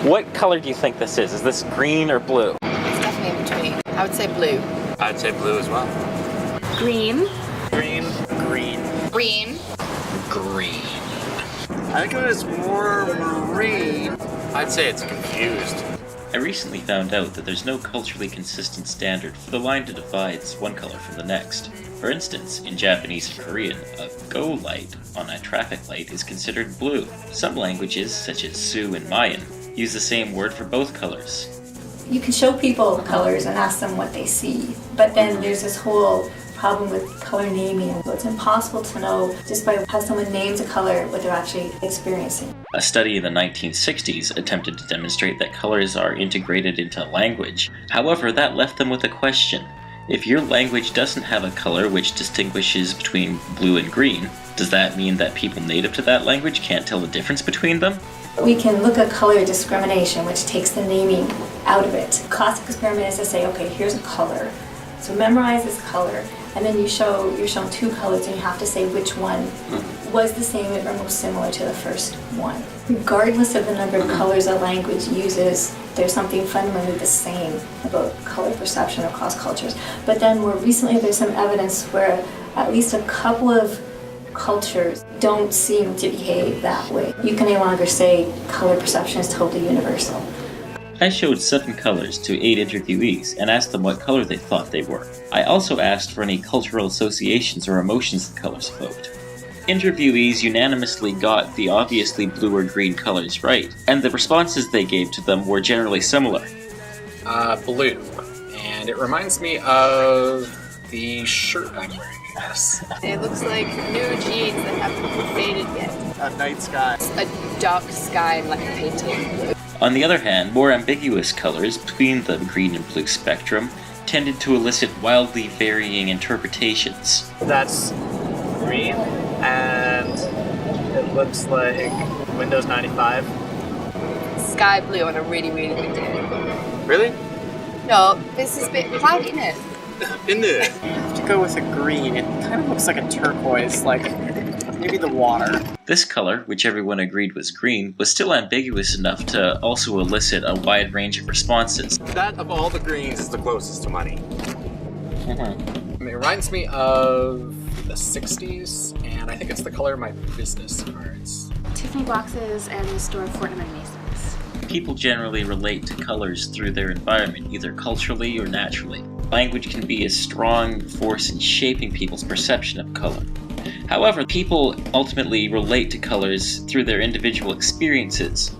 What color do you think this is? Is this green or blue? It's definitely in between. I would say blue. I'd say blue as well. Green. Green. Green. Green. Green. I think it was more marine. I'd say it's confused. I recently found out that there's no culturally consistent standard for the line that divides one color from the next. For instance, in Japanese and Korean, a go light on a traffic light is considered blue. Some languages, such as Sioux and Mayan, use the same word for both colors. You can show people colors and ask them what they see, but then there's this whole problem with color naming. So it's impossible to know just by how someone names a color what they're actually experiencing. A study in the 1960s attempted to demonstrate that colors are integrated into language. However, that left them with a question. If your language doesn't have a color which distinguishes between blue and green, does that mean that people native to that language can't tell the difference between them? We can look at color discrimination, which takes the naming out of it. Classic experiment is to say, okay, here's a color. So memorize this color, and then you're shown two colors, and you have to say which one was the same or most similar to the first one. Regardless of the number of colors a language uses, there's something fundamentally the same about color perception across cultures. But then more recently, there's some evidence where at least a couple of cultures don't seem to behave that way. You can no longer say color perception is totally universal. I showed 7 colors to 8 interviewees and asked them what color they thought they were. I also asked for any cultural associations or emotions the colors evoked. Interviewees unanimously got the obviously blue or green colors right, and the responses they gave to them were generally similar. Blue. And it reminds me of the shirt I'm wearing. Yes. It looks like new jeans that haven't faded yet. A night sky. A dark sky like a painting. On the other hand, more ambiguous colors between the green and blue spectrum tended to elicit wildly varying interpretations. That's green, and it looks like Windows 95. Sky blue on a really, really good day. Really? No, this is a bit cloudy, isn't it? In there. I have to go with a green. It kind of looks like a turquoise, like maybe the water. This color, which everyone agreed was green, was still ambiguous enough to also elicit a wide range of responses. That of all the greens is the closest to money. It reminds me of the 60s, and I think it's the color of my business cards. Tiffany boxes and the store of Fortnum and Masons. People generally relate to colors through their environment, either culturally or naturally. Language can be a strong force in shaping people's perception of color. However, people ultimately relate to colors through their individual experiences.